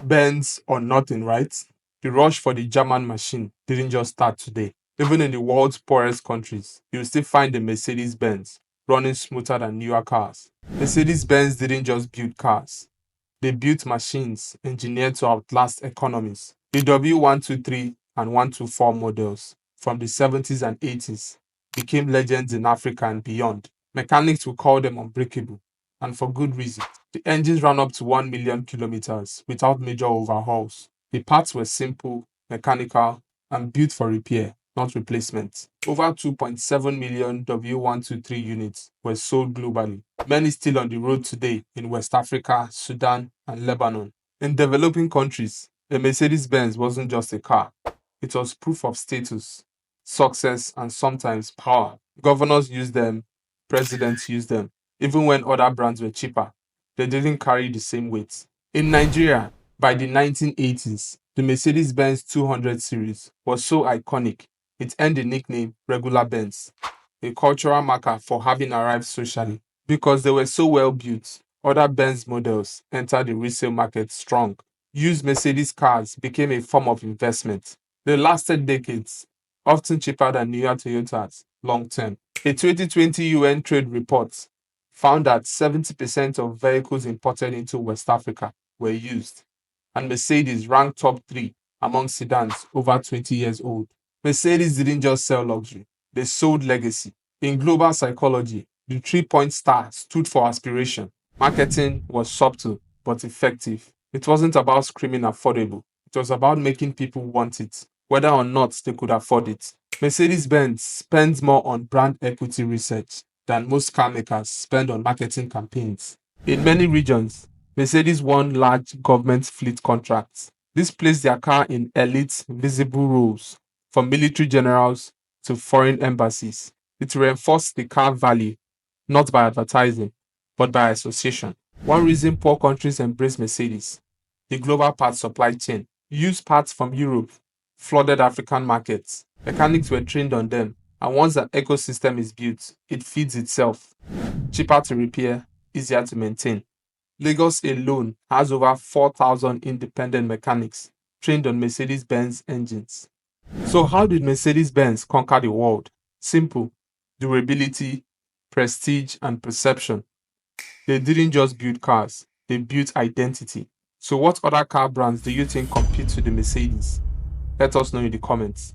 Benz or nothing, right? The rush for the German machine didn't just start today. Even in the world's poorest countries, you'll still find a Mercedes-Benz running smoother than newer cars. Mercedes-Benz didn't just build cars. They built machines engineered to outlast economies. The W123 and 124 models from the 70s and 80s became legends in Africa and beyond. Mechanics will call them unbreakable, and for good reason. The engines ran up to 1 million kilometers without major overhauls. The parts were simple, mechanical, and built for repair, not replacement. Over 2.7 million W123 units were sold globally, many still on the road today in West Africa, Sudan, and Lebanon. In developing countries, a Mercedes-Benz wasn't just a car. It was proof of status, success, and sometimes power. Governors used them, presidents used them, even when other brands were cheaper. They didn't carry the same weight. In Nigeria, by the 1980s, the Mercedes-Benz 200 series was so iconic, it earned the nickname Regular Benz, a cultural marker for having arrived socially. Because they were so well built, other Benz models entered the resale market strong. Used Mercedes cars became a form of investment. They lasted decades, often cheaper than newer Toyotas long term. A 2020 UN trade report found that 70% of vehicles imported into West Africa were used, and Mercedes ranked top 3 among sedans over 20 years old. Mercedes didn't just sell luxury, they sold legacy. In global psychology, the 3-point star stood for aspiration. Marketing was subtle but effective. It wasn't about screaming affordable, it was about making people want it, whether or not they could afford it. Mercedes-Benz spends more on brand equity research than most car makers spend on marketing campaigns. In many regions, Mercedes won large government fleet contracts. This placed their car in elite, visible roles, from military generals to foreign embassies. It reinforced the car value, not by advertising, but by association. One reason poor countries embrace Mercedes: the global parts supply chain. Used parts from Europe flooded African markets. Mechanics were trained on them, and once an ecosystem is built, it feeds itself. Cheaper to repair, easier to maintain. Lagos alone has over 4,000 independent mechanics trained on Mercedes-Benz engines. So how did Mercedes-Benz conquer the world? Simple: durability, prestige, and perception. They didn't just build cars, they built identity. So what other car brands do you think compete with the Mercedes? Let us know in the comments.